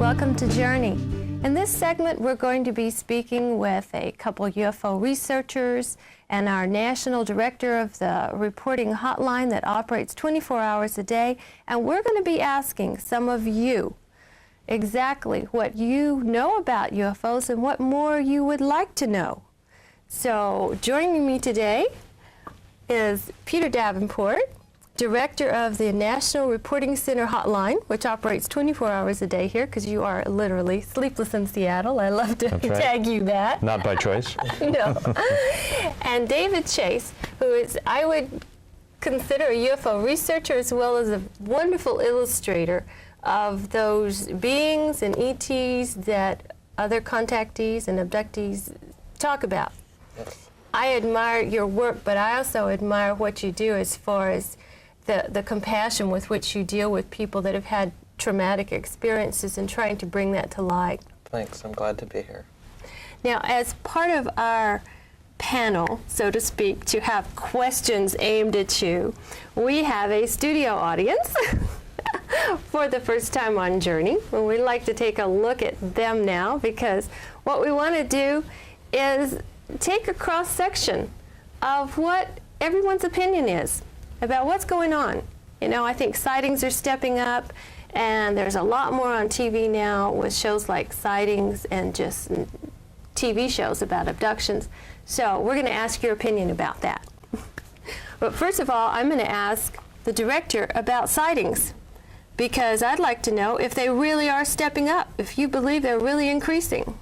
Welcome to Journey. In this segment, we're going to be speaking with a couple UFO researchers and our national director of the reporting hotline that operates 24 hours a day. And we're going to be asking some of you exactly what you know about UFOs and what more you would like to know. So joining me today is Peter Davenport, director of the National Reporting Center hotline, which operates 24 hours a day here because you are literally sleepless in Seattle. I love to tag you that. Not by choice. No. And David Chace, who is, I would consider a UFO researcher as well as a wonderful illustrator of those beings and ETs that other contactees and abductees talk about. Yes. I admire your work, but I also admire what you do as far as the compassion with which you deal with people that have had traumatic experiences and trying to bring that to light. Thanks, I'm glad to be here. Now, as part of our panel, so to speak, to have questions aimed at you, we have a studio audience for the first time on Journey. And we'd like to take a look at them now because what we want to do is take a cross-section of what everyone's opinion is about what's going on. You know, I think sightings are stepping up, and there's a lot more on TV now with shows like Sightings and just TV shows about abductions. So we're going to ask your opinion about that. But first of all, I'm going to ask the director about sightings, because I'd like to know if they really are stepping up, if you believe they're really increasing.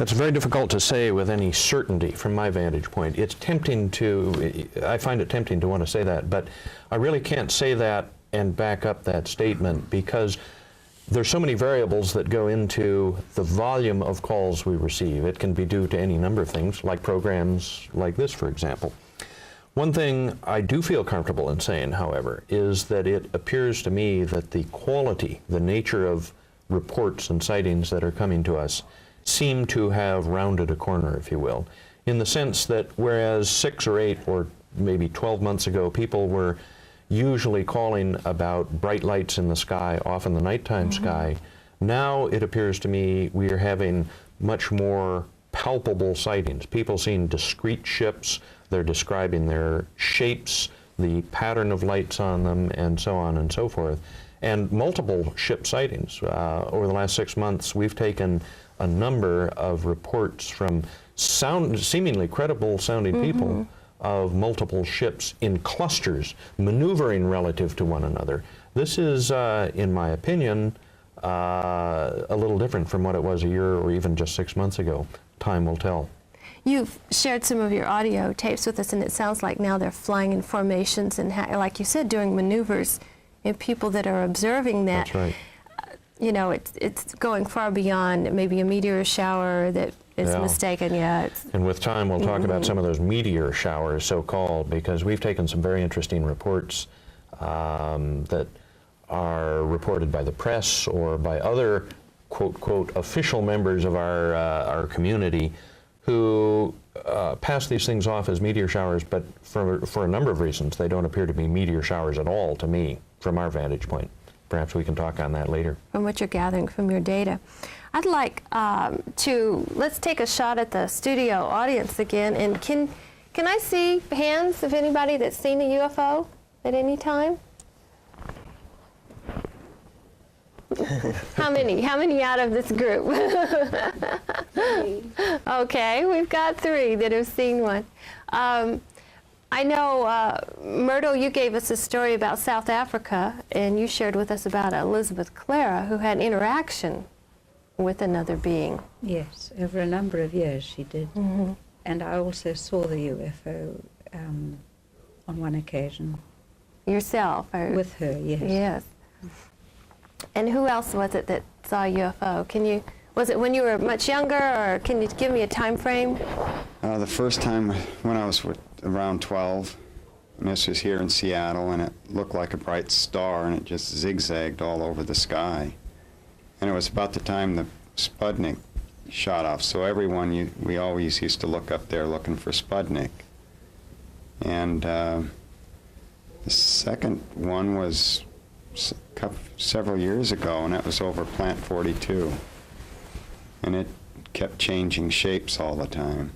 It's very difficult to say with any certainty from my vantage point. It's tempting to, I find it tempting to want to say that, but I really can't say that and back up that statement because there's so many variables that go into the volume of calls we receive. It can be due to any number of things, like programs like this, for example. One thing I do feel comfortable in saying, however, is that it appears to me that the quality, the nature of reports and sightings that are coming to us seem to have rounded a corner, if you will, in the sense that whereas 6 or 8 or maybe 12 months ago, people were usually calling about bright lights in the sky, often the nighttime sky, now it appears to me we are having much more palpable sightings. People seeing discrete ships, they're describing their shapes, the pattern of lights on them, and so on and so forth. And multiple ship sightings. Over the last 6 months, we've taken a number of reports from seemingly credible sounding people of multiple ships in clusters maneuvering relative to one another. This is, in my opinion, a little different from what it was a year or even just 6 months ago. Time will tell. You've shared some of your audio tapes with us, and it sounds like now they're flying in formations and, like you said, doing maneuvers. And people that are observing that, that's right. You know, it's going far beyond maybe a meteor shower that is mistaken. Yeah. And with time, we'll talk about some of those meteor showers, so-called, because we've taken some very interesting reports that are reported by the press or by other, quote, quote, official members of our community who pass these things off as meteor showers, but for a number of reasons, they don't appear to be meteor showers at all to me, from our vantage point. Perhaps we can talk on that later. From what you're gathering from your data. I'd like let's take a shot at the studio audience again, and can I see hands of anybody that's seen a UFO at any time? How many? How many out of this group? 3. Okay, we've got 3 that have seen one. I know, Myrtle, you gave us a story about South Africa, and you shared with us about Elizabeth Clara, who had interaction with another being. Yes, over a number of years she did. And I also saw the UFO on one occasion. Yourself? Or? With her, yes. Yes. And who else was it that saw a UFO? Was it when you were much younger, or can you give me a time frame? The first time when I was around 12, and this was here in Seattle, and it looked like a bright star, and it just zigzagged all over the sky. And it was about the time the Sputnik shot off, so everyone, we always used to look up there looking for Sputnik. And the second one was several years ago, and that was over Plant 42. And it kept changing shapes all the time.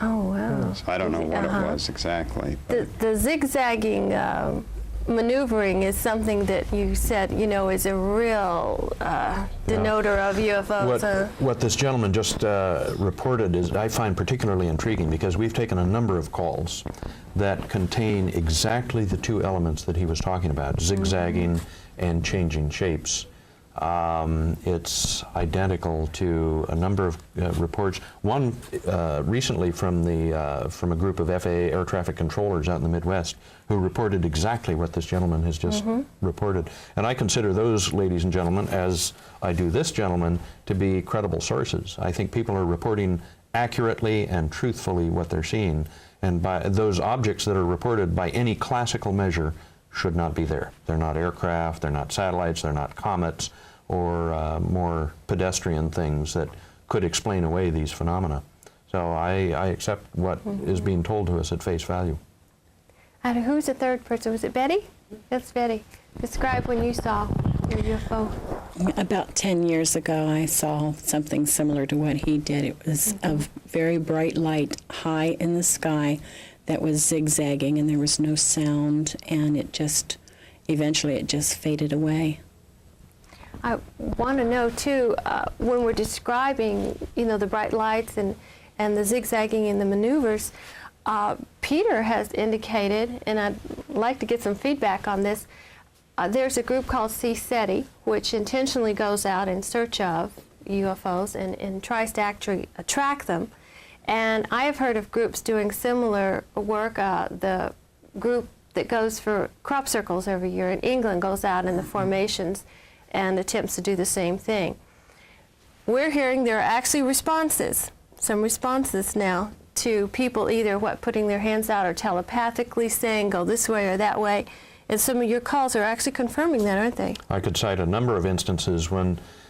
Oh, wow. So I don't know what it was exactly. The zigzagging maneuvering is something that you said, you know, is a real denoter of UFOs. What this gentleman just reported is, I find particularly intriguing, because we've taken a number of calls that contain exactly the two elements that he was talking about, zigzagging and changing shapes. It's identical to a number of reports. One recently from a group of FAA air traffic controllers out in the Midwest, who reported exactly what this gentleman has just reported. And I consider those, ladies and gentlemen, as I do this gentleman, to be credible sources. I think people are reporting accurately and truthfully what they're seeing, and by those objects that are reported by any classical measure should not be there. They're not aircraft, they're not satellites, they're not comets, or more pedestrian things that could explain away these phenomena. So I accept what is being told to us at face value. And who's the third person? Was it Betty? That's Betty. Describe when you saw your UFO. About 10 years ago, I saw something similar to what he did. It was a very bright light high in the sky that was zigzagging, and there was no sound, and eventually it just faded away. I want to know too, when we're describing, you know, the bright lights and the zigzagging and the maneuvers, Peter has indicated, and I'd like to get some feedback on this, there's a group called CSETI, which intentionally goes out in search of UFOs and tries to actually track them. And I have heard of groups doing similar work. The group that goes for crop circles every year in England goes out in the formations and attempts to do the same thing. We're hearing there are actually responses, some responses now to people either putting their hands out or telepathically saying go this way or that way. And some of your calls are actually confirming that, aren't they? I could cite a number of instances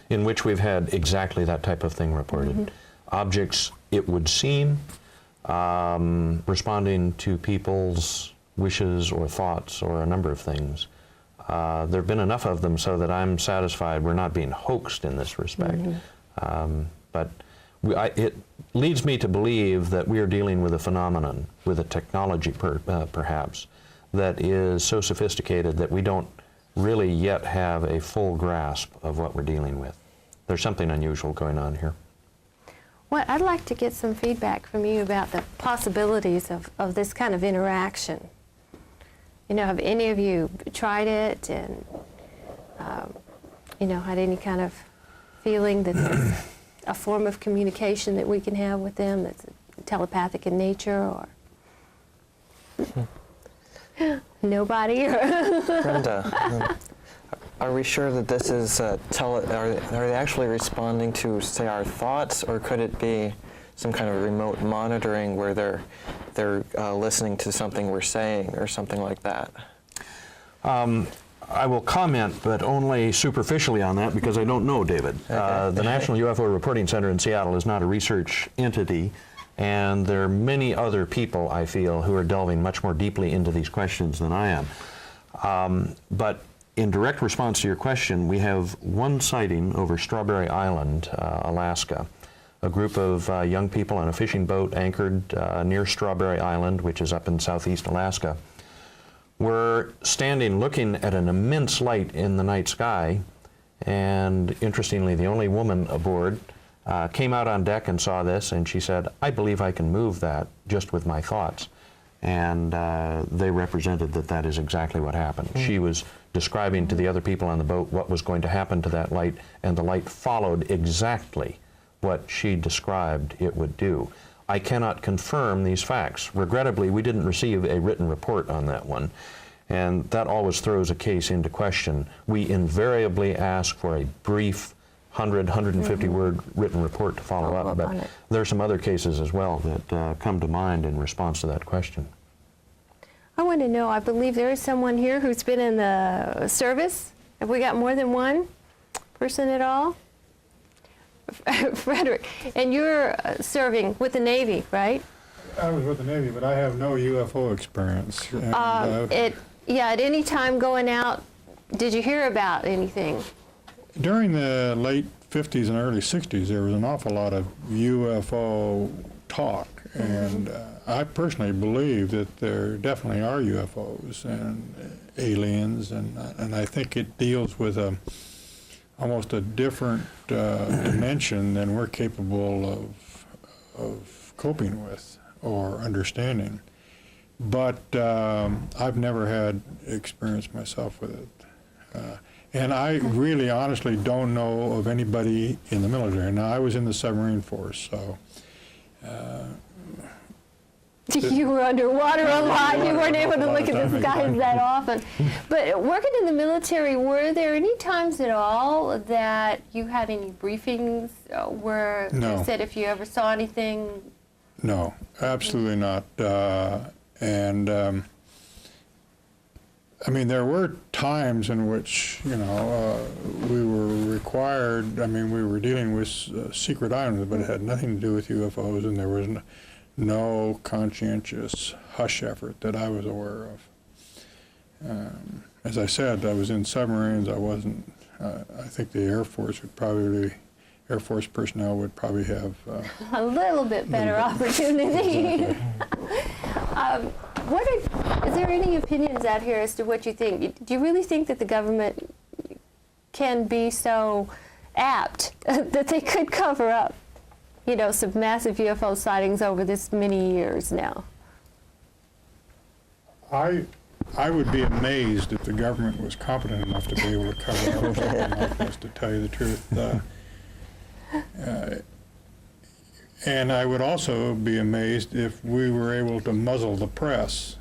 in which we've had exactly that type of thing reported. Objects, it would seem, responding to people's wishes or thoughts or a number of things. There have been enough of them so that I'm satisfied we're not being hoaxed in this respect. But it leads me to believe that we are dealing with a phenomenon, with a technology perhaps, that is so sophisticated that we don't really yet have a full grasp of what we're dealing with. There's something unusual going on here. Well, I'd like to get some feedback from you about the possibilities of this kind of interaction. You know, have any of you tried it and, you know, had any kind of feeling that there's a form of communication that we can have with them that's telepathic in nature, or nobody? Brenda, are we sure that this is are they actually responding to, say, our thoughts, or could it be some kind of remote monitoring where they're listening to something we're saying or something like that? I will comment, but only superficially on that, because I don't know, David. Okay. The National UFO Reporting Center in Seattle is not a research entity, and there are many other people, I feel, who are delving much more deeply into these questions than I am. But in direct response to your question, we have one sighting over Strawberry Island, Alaska. A group of young people on a fishing boat anchored near Strawberry Island, which is up in southeast Alaska, were standing looking at an immense light in the night sky, and interestingly, the only woman aboard came out on deck and saw this, and she said, "I believe I can move that just with my thoughts." And they represented that that is exactly what happened. She was describing to the other people on the boat what was going to happen to that light, and the light followed exactly what she described it would do. I cannot confirm these facts. Regrettably, we didn't receive a written report on that one, and that always throws a case into question. We invariably ask for a brief 100, 150 word written report to follow up, but there are some other cases as well that come to mind in response to that question. I want to know, I believe there is someone here who's been in the service. Have we got more than one person at all? Frederick, and you're serving with the Navy, right? I was with the Navy, but I have no UFO experience. And, Yeah, at any time going out did you hear about anything? During the late 50s and early 60s, there was an awful lot of UFO talk, and I personally believe that there definitely are UFOs and aliens, and I think it deals with almost a different dimension than we're capable of coping with or understanding. But I've never had experience myself with it. And I really honestly don't know of anybody in the military. Now, I was in the submarine force, so... You were underwater a lot. You weren't able to look at the skies time. that often. But working in the military, were there any times at all that you had any briefings where No. you said if you ever saw anything? No, absolutely not. I mean, there were times in which, you know, we were required, I mean, we were dealing with secret items, but it had nothing to do with UFOs, and there was no conscientious hush effort that I was aware of. As I said, I was in submarines. I wasn't, I think the Air Force would probably, Air Force personnel would probably have... A little bit better opportunity. Is there any opinions out here as to what you think? Do you really think that the government can be so apt that they could cover up, you know, some massive UFO sightings over this many years now? I would be amazed if the government was competent enough to be able to cover up something like this, to tell you the truth. And I would also be amazed if we were able to muzzle the press.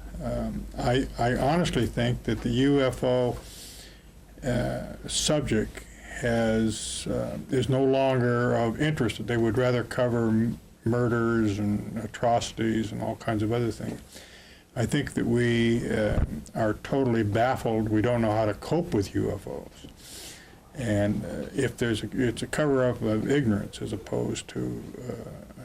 I honestly think that the UFO subject is no longer of interest. They would rather cover murders and atrocities and all kinds of other things. I think that we are totally baffled. We don't know how to cope with UFOs. And if it's a cover-up of ignorance as opposed to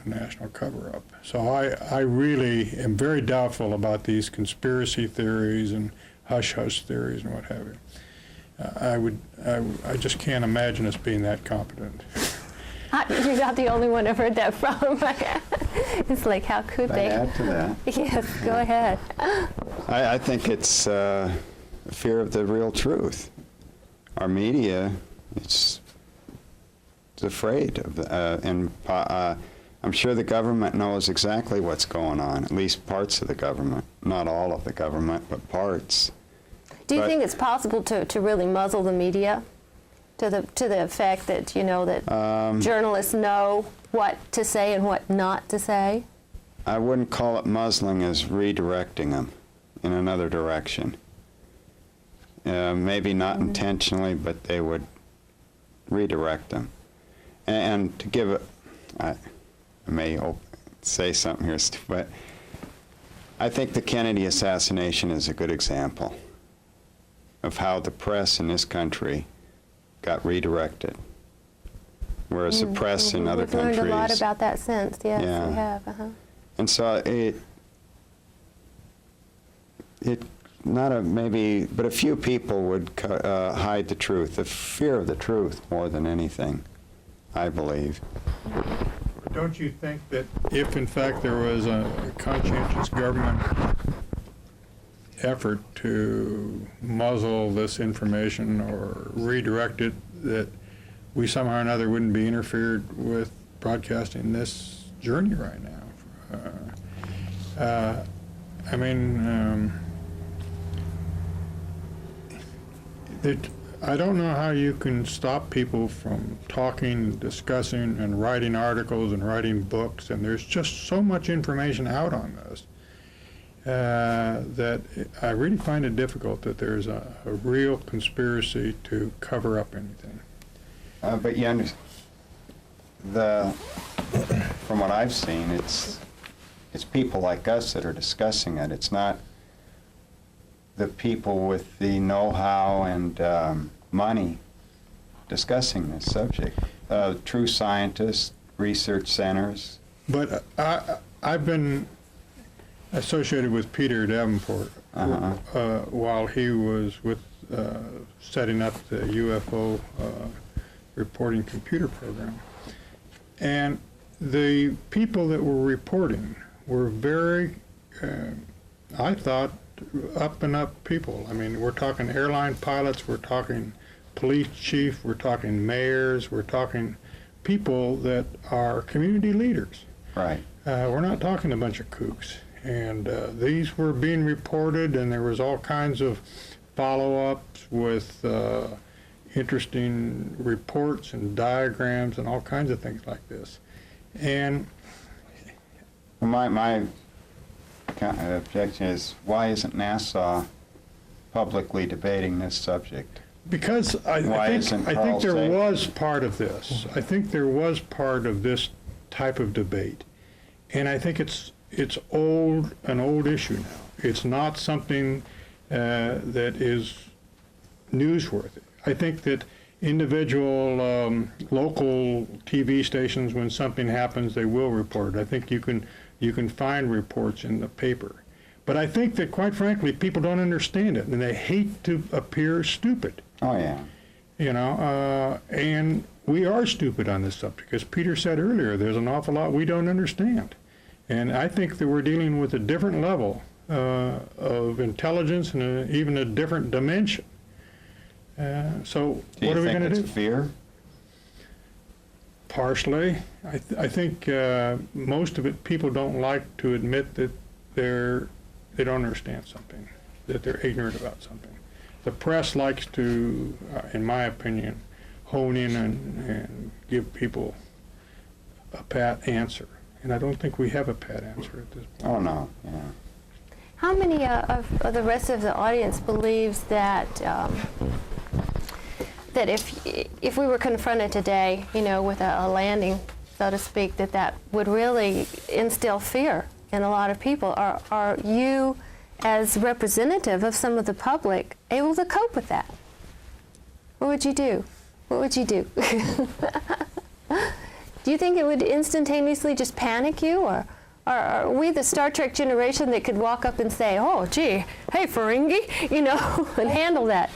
a national cover-up. So I really am very doubtful about these conspiracy theories and hush-hush theories and what have you. I just can't imagine us being that competent. You're not the only one I've heard that from. It's like, how could they? I'd add to that. Yes, go ahead. I think it's a fear of the real truth. Our media, it's afraid of, and I'm sure the government knows exactly what's going on, at least parts of the government. Not all of the government, but parts. Do you think it's possible to really muzzle the media to the effect that, you know, that journalists know what to say and what not to say? I wouldn't call it muzzling as redirecting them in another direction. Maybe not intentionally, but they would redirect them. And to give it, I may say something here, but I think the Kennedy assassination is a good example of how the press in this country got redirected, whereas the press in other countries... We've learned a lot about that since, yes, Yeah. we have. And so it not maybe, but a few people would hide the truth, the fear of the truth more than anything, I believe. Don't you think that if, in fact, there was a conscientious government effort to muzzle this information or redirect it, that we somehow or another wouldn't be interfered with broadcasting this journey right now? I mean, I don't know how you can stop people from talking, discussing, and writing articles and writing books, and there's just so much information out on this that I really find it difficult that there's a real conspiracy to cover up anything. But you understand, from what I've seen, it's people like us that are discussing it. It's not the people with the know-how and money discussing this subject. True scientists, research centers. But I've been associated with Peter Davenport while he was with setting up the UFO reporting computer program. And the people that were reporting were very, I thought, up and up people. I mean, we're talking airline pilots, we're talking police chief, we're talking mayors, we're talking people that are community leaders. Right. We're not talking a bunch of kooks. And these were being reported, and there was all kinds of follow-ups with interesting reports and diagrams and all kinds of things like this. And My objection is, why isn't NASA publicly debating this subject? because I think there was part of this. I think there was part of this type of debate. And I think it's an old issue now. It's not something that is newsworthy. I think that individual local TV stations, when something happens, they will report it. I think you can find reports in the paper. But I think that, quite frankly, people don't understand it, and they hate to appear stupid. Oh, yeah. You know, and we are stupid on this subject. As Peter said earlier, there's an awful lot we don't understand. And I think that we're dealing with a different level of intelligence and even a different dimension. So what are we going to do? Do you think it's fear? Partially. I think most of it, people don't like to admit that they don't understand something, that they're ignorant about something. The press likes to, in my opinion, hone in and give people a pat answer. And I don't think we have a pat answer at this point. Oh, no. Yeah. How many of the rest of the audience believes that that if we were confronted today, you know, with a landing, so to speak, that would really instill fear in a lot of people? Are you, as representative of some of the public, able to cope with that? What would you do? What would you do? Do you think it would instantaneously just panic you, or are we the Star Trek generation that could walk up and say, "Oh, gee, hey, Ferengi," you know, and handle that?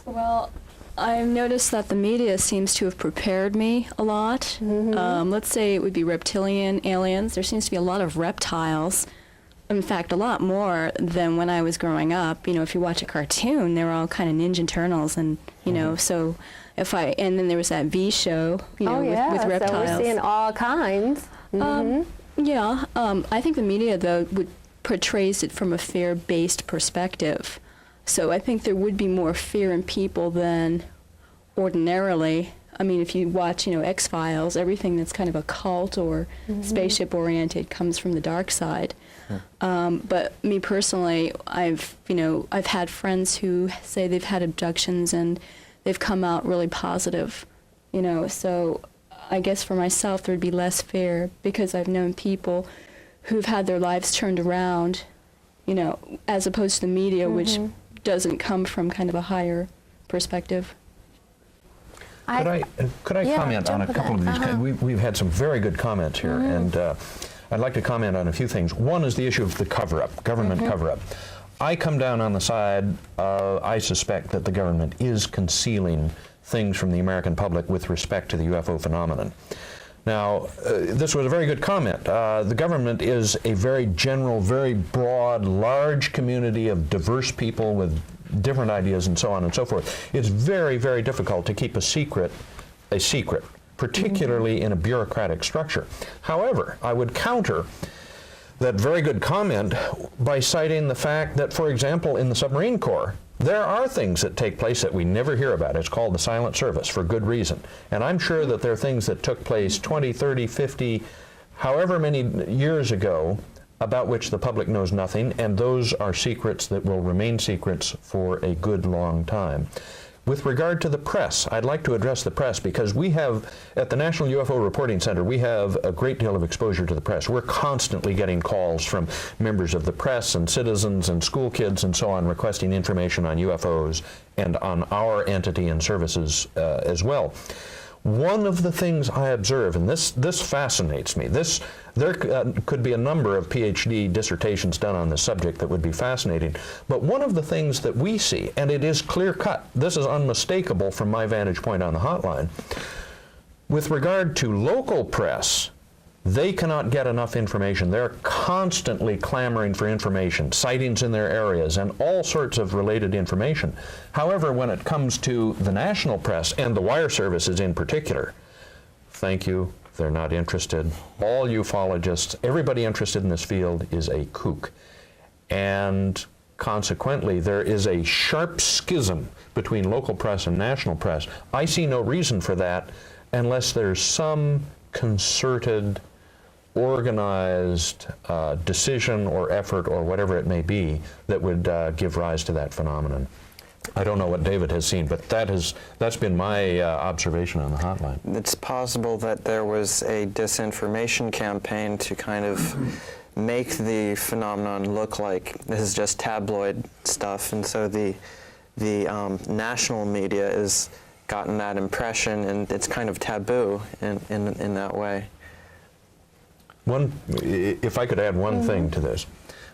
Well, I've noticed that the media seems to have prepared me a lot. Mm-hmm. Let's say it would be reptilian aliens. There seems to be a lot of reptiles. In fact, a lot more than when I was growing up. You know, if you watch a cartoon, they're all kind of Ninja Turtles, and you know, so and then there was that V show, you know, with reptiles. So we're seeing all kinds. Mm-hmm. I think the media, though, portrays it from a fear-based perspective. So I think there would be more fear in people than ordinarily. I mean, if you watch, you know, X-Files, everything that's kind of occult or spaceship-oriented comes from the dark side. But me personally, I've had friends who say they've had abductions and they've come out really positive, you know. So I guess for myself, there'd be less fear because I've known people who've had their lives turned around, you know, as opposed to the media, which doesn't come from kind of a higher perspective. Could I comment on a couple of these? We've had some very good comments here, and I'd like to comment on a few things. One is the issue of the cover-up, government cover-up. I come down on the side, I suspect that the government is concealing things from the American public with respect to the UFO phenomenon. Now, this was a very good comment. The government is a very general, very broad, large community of diverse people with different ideas and so on and so forth. It's very, very difficult to keep a secret, particularly in a bureaucratic structure. However, I would counter that very good comment by citing the fact that, for example, in the submarine corps, there are things that take place that we never hear about. It's called the silent service for good reason. And I'm sure that there are things that took place 20, 30, 50, however many years ago about which the public knows nothing, and those are secrets that will remain secrets for a good long time. With regard to the press, I'd like to address the press because we have, at the National UFO Reporting Center, we have a great deal of exposure to the press. We're constantly getting calls from members of the press and citizens and school kids and so on requesting information on UFOs and on our entity and services as well. One of the things I observe, and this fascinates me, there could be a number of PhD dissertations done on this subject that would be fascinating, but one of the things that we see, and it is clear-cut, this is unmistakable from my vantage point on the hotline, with regard to local press, they cannot get enough information. They're constantly clamoring for information, sightings in their areas, and all sorts of related information. However, when it comes to the national press, and the wire services in particular, thank you, they're not interested. All ufologists, everybody interested in this field is a kook. And consequently, there is a sharp schism between local press and national press. I see no reason for that unless there's some concerted, organized decision or effort or whatever it may be that would give rise to that phenomenon. I don't know what David has seen, but that's been my observation on the hotline. It's possible that there was a disinformation campaign to kind of make the phenomenon look like this is just tabloid stuff, and so the national media has gotten that impression, and it's kind of taboo in that way. If I could add one thing to this.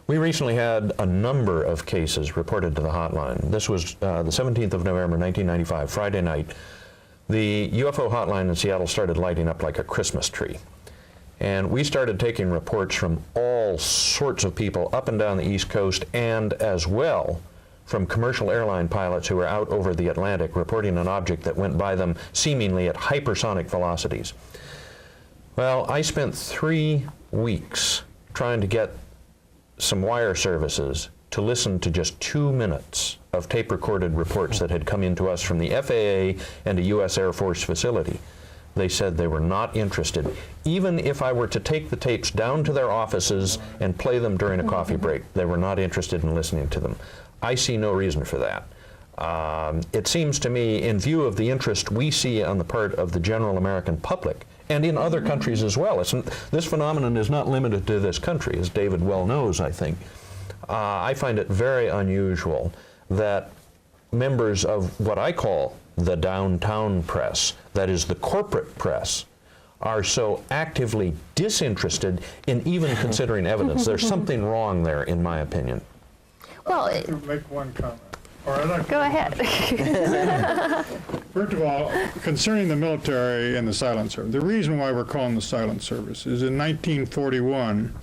We recently had a number of cases reported to the hotline. This was the 17th of November, 1995, Friday night. The UFO hotline in Seattle started lighting up like a Christmas tree. And we started taking reports from all sorts of people up and down the East Coast, and as well from commercial airline pilots who were out over the Atlantic reporting an object that went by them seemingly at hypersonic velocities. Well, I spent 3 weeks trying to get some wire services to listen to just 2 minutes of tape-recorded reports that had come into us from the FAA and a U.S. Air Force facility. They said they were not interested. Even if I were to take the tapes down to their offices and play them during a coffee break, they were not interested in listening to them. I see no reason for that. It seems to me, in view of the interest we see on the part of the general American public, and in other countries as well. This phenomenon is not limited to this country, as David well knows, I think. I find it very unusual that members of what I call the downtown press, that is the corporate press, are so actively disinterested in even considering evidence. There's something wrong there, in my opinion. Well, I'd like to make one comment. Or I'd like to go ahead. First of all, concerning the military and the silent service, the reason why we're calling the silent service is in 1941,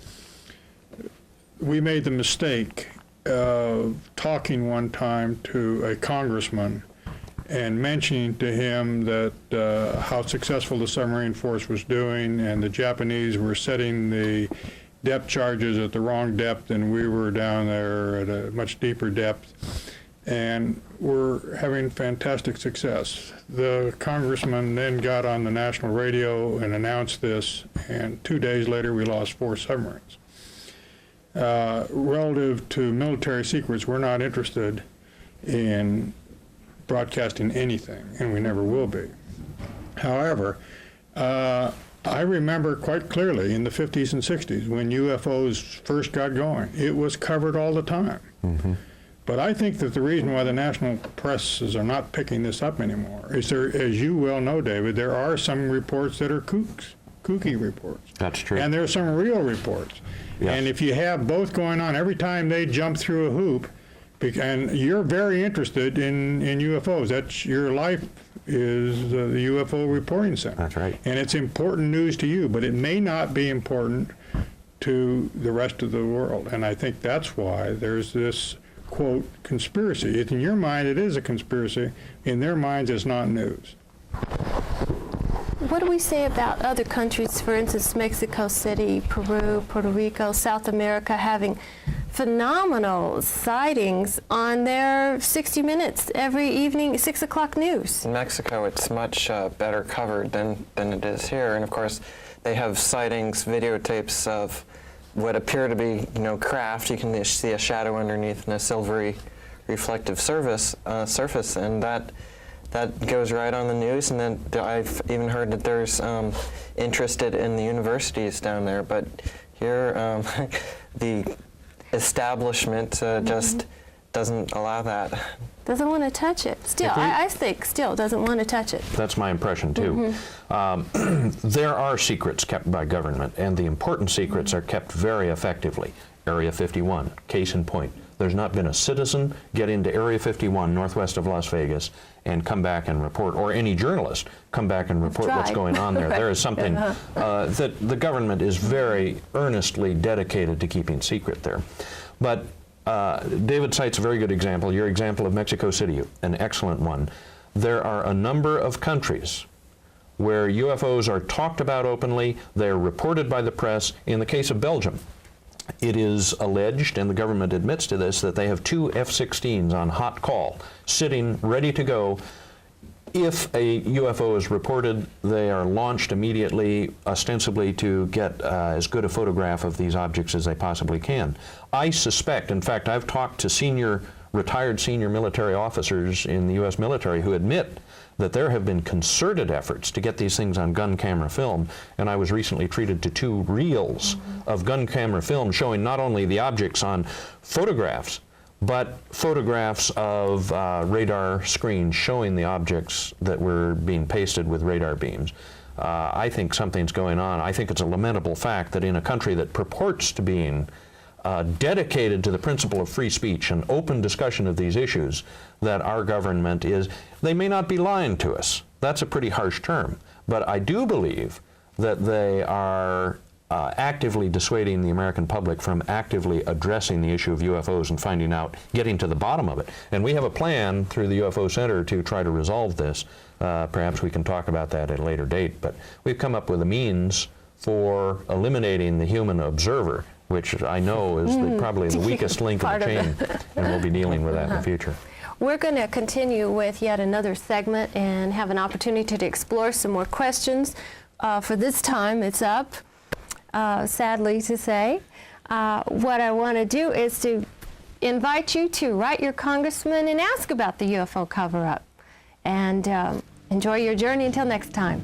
we made the mistake of talking one time to a congressman and mentioning to him that how successful the submarine force was doing, and the Japanese were setting the depth charges at the wrong depth, and we were down there at a much deeper depth. And we're having fantastic success. The congressman then got on the national radio and announced this, and 2 days later we lost 4 submarines. Relative to military secrets, we're not interested in broadcasting anything, and we never will be. However, I remember quite clearly in the 50s and 60s when UFOs first got going, it was covered all the time. Mm-hmm. But I think that the reason why the national presses are not picking this up anymore is there, as you well know, David, there are some reports that are kooky reports. That's true. And there are some real reports. Yes. And if you have both going on, every time they jump through a hoop, and you're very interested in UFOs, that's your life is the UFO Reporting Center. That's right. And it's important news to you, but it may not be important to the rest of the world. And I think that's why there's this quote, conspiracy. In your mind, it is a conspiracy. In their minds, it's not news. What do we say about other countries, for instance, Mexico City, Peru, Puerto Rico, South America, having phenomenal sightings on their 60 Minutes every evening, 6 o'clock news? In Mexico, it's much better covered than it is here. And of course, they have sightings, videotapes of what appear to be, craft. You can see a shadow underneath and a silvery reflective surface, and that goes right on the news. And then I've even heard that there's interested in the universities down there. But here, the establishment just doesn't allow that. Doesn't want to touch it. Still, I think still doesn't want to touch it. That's my impression, too. There are secrets kept by government, and the important secrets are kept very effectively. Area 51, case in point. There's not been a citizen get into Area 51, northwest of Las Vegas, and come back and report, or any journalist come back and report what's going on there. There is something that the government is very earnestly dedicated to keeping secret there. But David cites a very good example, your example of Mexico City, an excellent one. There are a number of countries where UFOs are talked about openly, they're reported by the press. In the case of Belgium, it is alleged, and the government admits to this, that they have 2 F-16s on hot call, sitting ready to go. If a UFO is reported, they are launched immediately, ostensibly to get as good a photograph of these objects as they possibly can. I suspect, in fact, I've talked to retired senior military officers in the U.S. military who admit that there have been concerted efforts to get these things on gun camera film, and I was recently treated to 2 reels of gun camera film showing not only the objects on photographs, but photographs of radar screens showing the objects that were being pasted with radar beams. I think something's going on. I think it's a lamentable fact that in a country that purports to being dedicated to the principle of free speech and open discussion of these issues, that our government is, they may not be lying to us. That's a pretty harsh term. But I do believe that they are actively dissuading the American public from actively addressing the issue of UFOs and finding out, getting to the bottom of it. And we have a plan through the UFO Center to try to resolve this. Perhaps we can talk about that at a later date. But we've come up with a means for eliminating the human observer, which I know is probably the weakest link in the chain, and we'll be dealing with that in the future. We're going to continue with yet another segment and have an opportunity to explore some more questions. For this time, it's up, sadly to say. What I want to do is to invite you to write your congressman and ask about the UFO cover-up. And enjoy your journey until next time.